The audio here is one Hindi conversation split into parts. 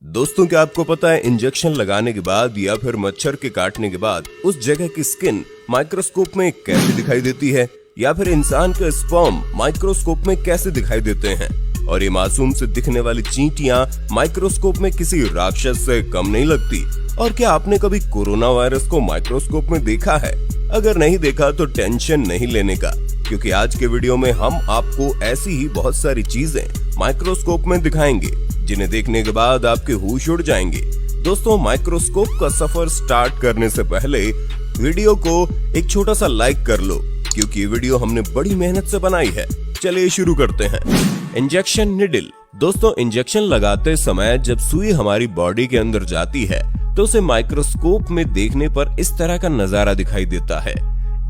दोस्तों, क्या आपको पता है इंजेक्शन लगाने के बाद या फिर मच्छर के काटने के बाद उस जगह की स्किन माइक्रोस्कोप में कैसे दिखाई देती है, या फिर इंसान के स्पर्म माइक्रोस्कोप में कैसे दिखाई देते हैं। और ये मासूम से दिखने वाली चींटियां माइक्रोस्कोप में किसी राक्षस से कम नहीं लगती। और क्या आपने कभी कोरोना वायरस को माइक्रोस्कोप में देखा है? अगर नहीं देखा तो टेंशन नहीं लेने का, क्योंकि आज के वीडियो में हम आपको ऐसी ही बहुत सारी चीजें माइक्रोस्कोप में दिखाएंगे जिन्हें देखने के बाद आपके होश उड़ जाएंगे। दोस्तों, माइक्रोस्कोप का सफर स्टार्ट करने से पहले वीडियो को एक छोटा सा लाइक कर लो, क्योंकि ये वीडियो हमने बड़ी मेहनत से बनाई है। चलिए शुरू करते हैं। Injection needle. दोस्तों, इंजेक्शन लगाते समय जब सुई हमारी बॉडी के अंदर जाती है तो उसे माइक्रोस्कोप में देखने पर इस तरह का नजारा दिखाई देता है,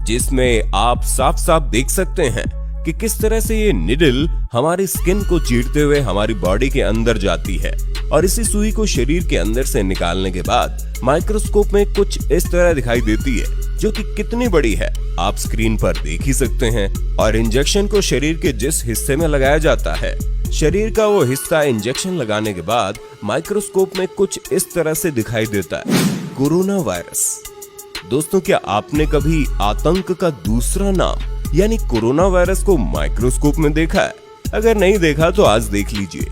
जिसमें आप साफ साफ देख सकते हैं कि किस तरह से ये निडल हमारी स्किन को चीरते हुए हमारी बॉडी के अंदर जाती है। और इसी सुई को शरीर के अंदर से निकालने के बाद माइक्रोस्कोप में कुछ इस तरह दिखाई देती है, जो कि कितनी बड़ी है आप स्क्रीन पर देख ही सकते हैं। और इंजेक्शन को शरीर के जिस हिस्से में लगाया जाता है, शरीर का वो हिस्सा इंजेक्शन लगाने के बाद माइक्रोस्कोप में कुछ इस तरह से दिखाई देता है। Corona virus. दोस्तों, क्या आपने कभी आतंक का दूसरा नाम यानी कोरोना वायरस को माइक्रोस्कोप में देखा है? अगर नहीं देखा तो आज देख लीजिए।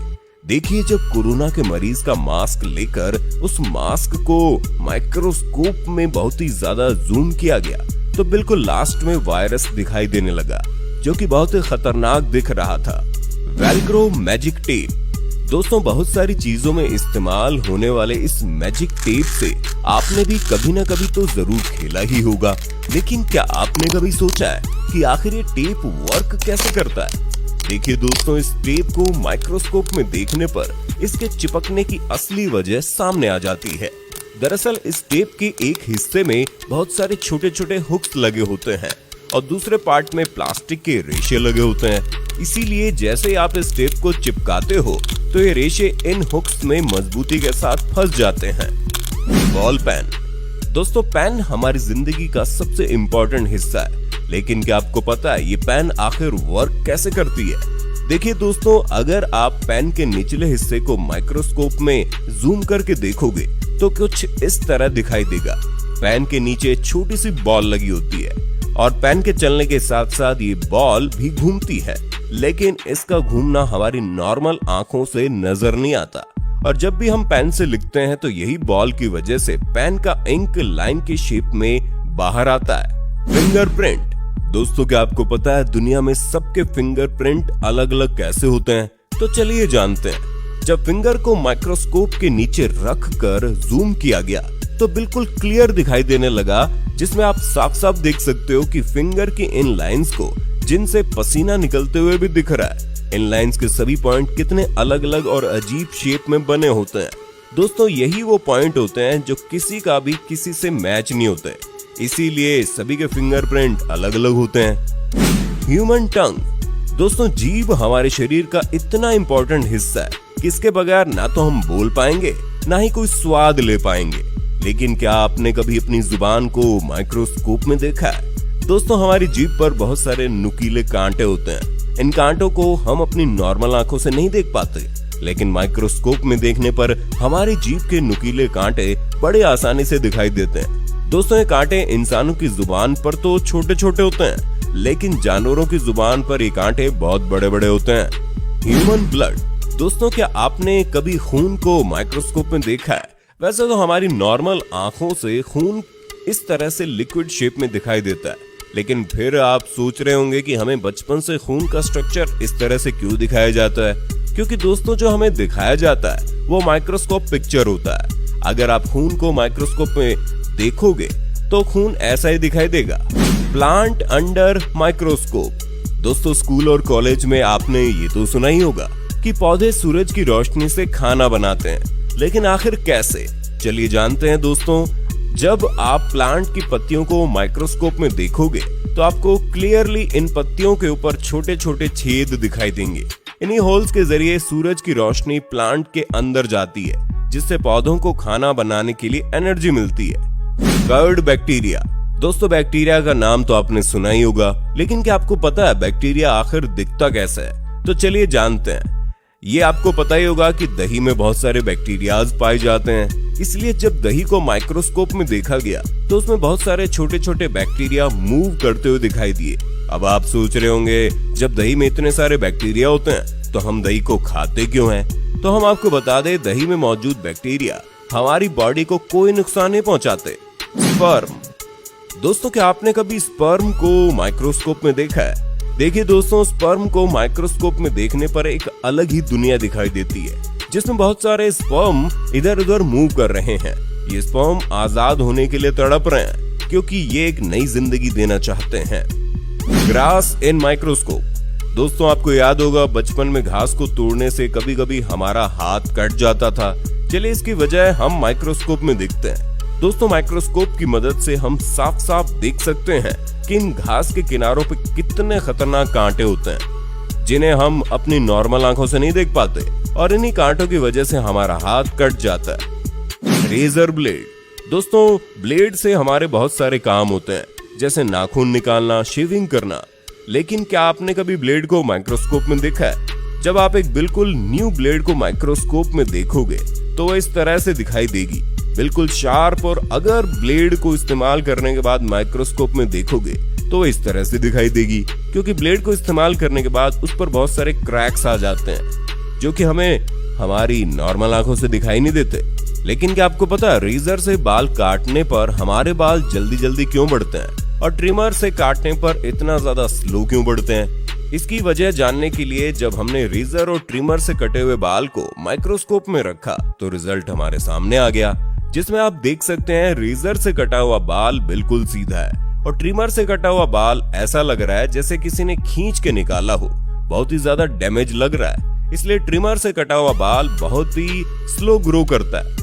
देखिए, जब कोरोना के मरीज का मास्क लेकर उस मास्क को माइक्रोस्कोप में बहुत ही ज्यादा जूम किया गया तो बिल्कुल लास्ट में वायरस दिखाई देने लगा, जो कि बहुत ही खतरनाक दिख रहा था। Velcro magic tape. दोस्तों, बहुत सारी चीजों में इस्तेमाल होने वाले इस मैजिक टेप से आपने भी कभी ना कभी तो जरूर खेला ही होगा, लेकिन क्या आपने कभी सोचा है कि आखिर ये टेप वर्क कैसे करता है? देखिए दोस्तों, इस टेप को माइक्रोस्कोप में देखने पर इसके चिपकने की असली वजह सामने आ जाती है। दरअसल इस टेप के एक हिस्से में बहुत सारे छोटे छोटे हुक्स लगे होते हैं और दूसरे पार्ट में प्लास्टिक के रेशे लगे होते हैं। इसीलिए जैसे आप इस टेप को चिपकाते हो तो ये रेशे इन हुक्स में मजबूती के साथ फंस जाते हैं। Ball pen. दोस्तों, पेन हमारी जिंदगी का सबसे इम्पोर्टेंट हिस्सा है, लेकिन क्या आपको पता है ये पेन आखिर वर्क कैसे करती है? देखिए दोस्तों, अगर आप पेन के निचले हिस्से को माइक्रोस्कोप में जूम करके देखोगे तो कुछ इस तरह दिखाई देगा। पेन के नीचे छोटी सी बॉल लगी होती है और पेन के चलने के साथ साथ ये बॉल भी घूमती है, लेकिन इसका घूमना हमारी नॉर्मल आंखों से नजर नहीं आता। और जब भी हम पेन से लिखते हैं तो यही बॉल की वजह से पेन का इंक लाइन की शेप में बाहर आता है। फिंगरप्रिंट। दोस्तों, क्या आपको पता है दुनिया में सबके फिंगरप्रिंट अलग अलग कैसे होते हैं? तो चलिए जानते हैं। जब फिंगर को माइक्रोस्कोप के नीचे रख कर जूम किया गया तो बिल्कुल क्लियर दिखाई देने लगा, जिसमें आप साफ साफ देख सकते हो कि फिंगर की इन लाइंस को, जिनसे पसीना निकलते हुए भी दिख रहा है, इन लाइंस के सभी पॉइंट कितने अलग अलग और अजीब शेप में बने होते हैं। दोस्तों, यही वो पॉइंट होते हैं जो किसी का भी किसी से मैच नहीं होते, इसीलिए सभी के फिंगरप्रिंट अलग अलग होते हैं। ह्यूमन टंग। दोस्तों, जीभ हमारे शरीर का इतना इम्पोर्टेंट हिस्सा है कि इसके बगैर ना तो हम बोल पाएंगे ना ही कोई स्वाद ले पाएंगे। लेकिन क्या आपने कभी अपनी जुबान को माइक्रोस्कोप में देखा है? दोस्तों, हमारी जीभ पर बहुत सारे नुकीले कांटे होते हैं। इन कांटों को हम अपनी नॉर्मल आंखों से नहीं देख पाते, लेकिन माइक्रोस्कोप में देखने पर हमारी जीभ के नुकीले कांटे बड़े आसानी से दिखाई देते हैं। दोस्तों, ये कांटे इंसानों की जुबान पर तो छोटे छोटे होते हैं, लेकिन जानवरों की जुबान पर ये कांटे बहुत बड़े बड़े होते हैं। Human blood. दोस्तों, क्या आपने कभी खून को माइक्रोस्कोप में देखा है? वैसे तो हमारी नॉर्मल आंखों से खून इस तरह से लिक्विड शेप में दिखाई देता है, लेकिन फिर आप सोच रहे होंगे कि हमें बचपन से खून का स्ट्रक्चर इस तरह से क्यों दिखाया जाता है? क्योंकि दोस्तों, जो हमें दिखाया जाता है वो माइक्रोस्कोप पिक्चर होता है। अगर आप खून को माइक्रोस्कोप में देखोगे तो खून ऐसा ही दिखाई देगा। Plant under microscope. दोस्तों, स्कूल और कॉलेज में आपने ये तो सुना ही होगा कि पौधे सूरज की रोशनी से खाना बनाते हैं, लेकिन आखिर कैसे? चलिए जानते हैं दोस्तों। जब आप प्लांट की पत्तियों को माइक्रोस्कोप में देखोगे तो आपको क्लियरली इन पत्तियों के ऊपर छोटे छोटे छेद दिखाई देंगे। इन्हीं होल्स के जरिए सूरज की रोशनी प्लांट के अंदर जाती है, जिससे पौधों को खाना बनाने के लिए एनर्जी मिलती है। Curd bacteria. दोस्तों, बैक्टीरिया का नाम तो आपने सुना ही होगा, लेकिन क्या आपको पता है बैक्टीरिया आखिर दिखता कैसा है? तो चलिए जानते हैं। ये आपको पता ही होगा कि दही में बहुत सारे बैक्टीरियाज पाए जाते हैं, इसलिए जब दही को माइक्रोस्कोप में देखा गया तो उसमें बहुत सारे छोटे छोटे बैक्टीरिया मूव करते हुए दिखाई दिए। अब आप सोच रहे होंगे, जब दही में इतने सारे बैक्टीरिया होते हैं तो हम दही को खाते क्यों हैं? तो हम आपको बता दें, दही में मौजूद बैक्टीरिया हमारी बॉडी को कोई नुकसान नहीं पहुंचाते। स्पर्म। दोस्तों, क्या आपने कभी स्पर्म को माइक्रोस्कोप में देखा है? देखिए दोस्तों, स्पर्म को माइक्रोस्कोप में देखने पर एक अलग ही दुनिया दिखाई देती है, जिसमें बहुत सारे स्पर्म इधर उधर मूव कर रहे हैं। ये स्पर्म आजाद होने के लिए तड़प रहे हैं, क्योंकि ये एक नई जिंदगी देना चाहते हैं। ग्रास इन माइक्रोस्कोप। दोस्तों, आपको याद होगा, बचपन में घास को तोड़ने से कभी कभी हमारा हाथ कट जाता था। चलिए, इसकी वजह हम माइक्रोस्कोप में देखते हैं। दोस्तों, माइक्रोस्कोप की मदद से हम साफ साफ देख सकते हैं कि इन घास के किनारों पे कितने खतरनाक कांटे होते हैं, जिन्हें हम अपनी नॉर्मल आंखों से नहीं देख पाते, और इन्हीं कांटों की वजह से हमारा हाथ कट जाता है। Razor blade. दोस्तों, ब्लेड से हमारे बहुत सारे काम होते हैं, जैसे नाखून निकालना, शेविंग करना। लेकिन क्या आपने कभी ब्लेड को माइक्रोस्कोप में देखा है? जब आप एक बिल्कुल न्यू ब्लेड को माइक्रोस्कोप में देखोगे तो वह इस तरह से दिखाई देगी, बिल्कुल शार्प। और अगर ब्लेड को इस्तेमाल करने के बाद माइक्रोस्कोप में देखोगे तो इस तरह से दिखाई देगी, क्योंकि ब्लेड को इस्तेमाल करने के बाद उस पर बहुत सारे क्रैक्स आ जाते हैं, जो कि हमें हमारी नॉर्मल आंखों से दिखाई नहीं देते। लेकिन क्या आपको पता है, रेजर से बाल काटने पर हमारे बाल जल्दी जल्दी क्यों बढ़ते हैं और ट्रिमर से काटने पर इतना ज्यादा स्लो क्यों बढ़ते हैं? इसकी वजह जानने के लिए जब हमने रेजर और ट्रिमर से कटे हुए बाल को माइक्रोस्कोप में रखा तो रिजल्ट हमारे सामने आ गया, जिसमें आप देख सकते हैं रेजर से कटा हुआ बाल बिल्कुल सीधा है और ट्रिमर से कटा हुआ बाल ऐसा लग रहा है जैसे किसी ने खींच के निकाला हो। बहुत ही ज्यादा डैमेज लग रहा है, इसलिए ट्रिमर से कटा हुआ बाल बहुत ही स्लो ग्रो करता है।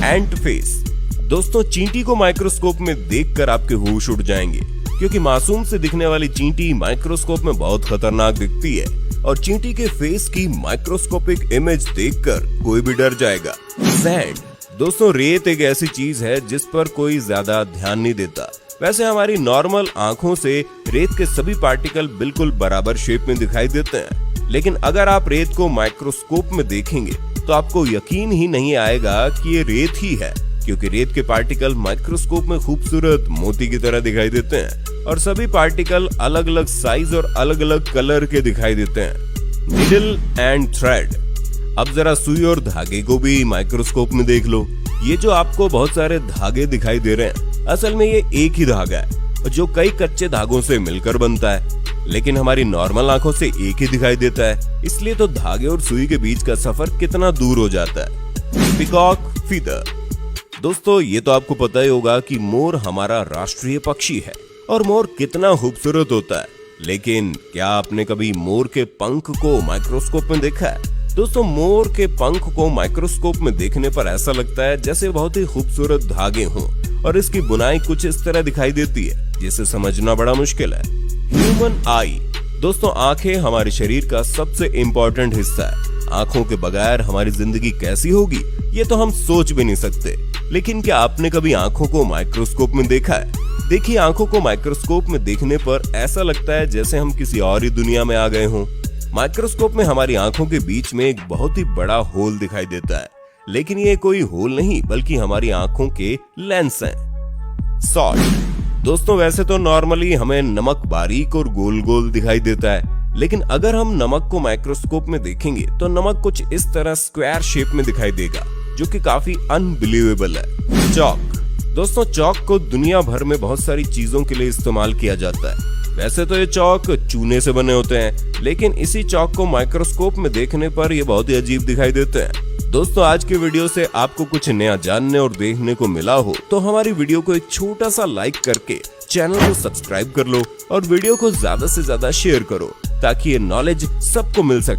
एंट फेस। दोस्तों, चींटी को माइक्रोस्कोप में देखकर आपके होश उड़ जाएंगे, क्योंकि मासूम से दिखने वाली चींटी माइक्रोस्कोप में बहुत खतरनाक दिखती है, और चींटी के फेस की माइक्रोस्कोपिक इमेज देखकर कोई भी डर जाएगा। सैंड। दोस्तों, रेत एक ऐसी चीज है जिस पर कोई ज्यादा ध्यान नहीं देता। वैसे हमारी नॉर्मल आंखों से रेत के सभी पार्टिकल बिल्कुल बराबर शेप में दिखाई देते हैं, लेकिन अगर आप रेत को माइक्रोस्कोप में देखेंगे तो आपको यकीन ही नहीं आएगा कि ये रेत ही है, क्योंकि रेत के पार्टिकल माइक्रोस्कोप में खूबसूरत मोती की तरह दिखाई देते हैं, और सभी पार्टिकल अलग अलग साइज और अलग अलग कलर के दिखाई देते हैं। Needle and thread. अब जरा सुई और धागे को भी माइक्रोस्कोप में देख लो। ये जो आपको बहुत सारे धागे दिखाई दे रहे हैं, असल में ये एक ही धागा है जो कई कच्चे धागों से मिलकर बनता है, लेकिन हमारी नॉर्मल आंखों से एक ही दिखाई देता है। इसलिए तो धागे और सुई के बीच का सफर कितना दूर हो जाता है। Peacock feather. दोस्तों, ये तो आपको पता ही होगा कि मोर हमारा राष्ट्रीय पक्षी है और मोर कितना खूबसूरत होता है, लेकिन क्या आपने कभी मोर के पंख को माइक्रोस्कोप में देखा है? दोस्तों, मोर के पंख को माइक्रोस्कोप में देखने पर ऐसा लगता है जैसे बहुत ही खूबसूरत धागे हों, और इसकी बुनाई कुछ इस तरह दिखाई देती है जिसे समझना बड़ा मुश्किल है। ह्यूमन आई। दोस्तों, आंखें हमारे शरीर का सबसे इम्पोर्टेंट हिस्सा है। आंखों के बगैर हमारी जिंदगी कैसी होगी, ये तो हम सोच भी नहीं सकते। लेकिन क्या आपने कभी आंखों को माइक्रोस्कोप में देखा है? देखिए, आंखों को माइक्रोस्कोप में देखने पर ऐसा लगता है जैसे हम किसी और ही दुनिया में आ गए हों। माइक्रोस्कोप में हमारी आंखों के बीच में एक बहुत ही बड़ा होल दिखाई देता है, लेकिन ये कोई होल नहीं बल्कि हमारी आंखों के लेंस हैं। सॉल्ट। दोस्तों, वैसे तो नॉर्मली हमें नमक बारीक और गोल गोल दिखाई देता है, लेकिन अगर हम नमक को माइक्रोस्कोप में देखेंगे तो नमक कुछ इस तरह स्क्वायर शेप में दिखाई देगा, जो कि काफी अनबिलीवेबल है। चौक। दोस्तों, चौक को दुनिया भर में बहुत सारी चीजों के लिए इस्तेमाल किया जाता है। वैसे तो ये चौक चूने से बने होते हैं, लेकिन इसी चौक को माइक्रोस्कोप में देखने पर ये बहुत ही अजीब दिखाई देते हैं। दोस्तों, आज की वीडियो से आपको कुछ नया जानने और देखने को मिला हो तो हमारी वीडियो को एक छोटा सा लाइक करके चैनल को सब्सक्राइब कर लो और वीडियो को ज्यादा से ज्यादा शेयर करो, ताकि ये नॉलेज सबको मिल सके।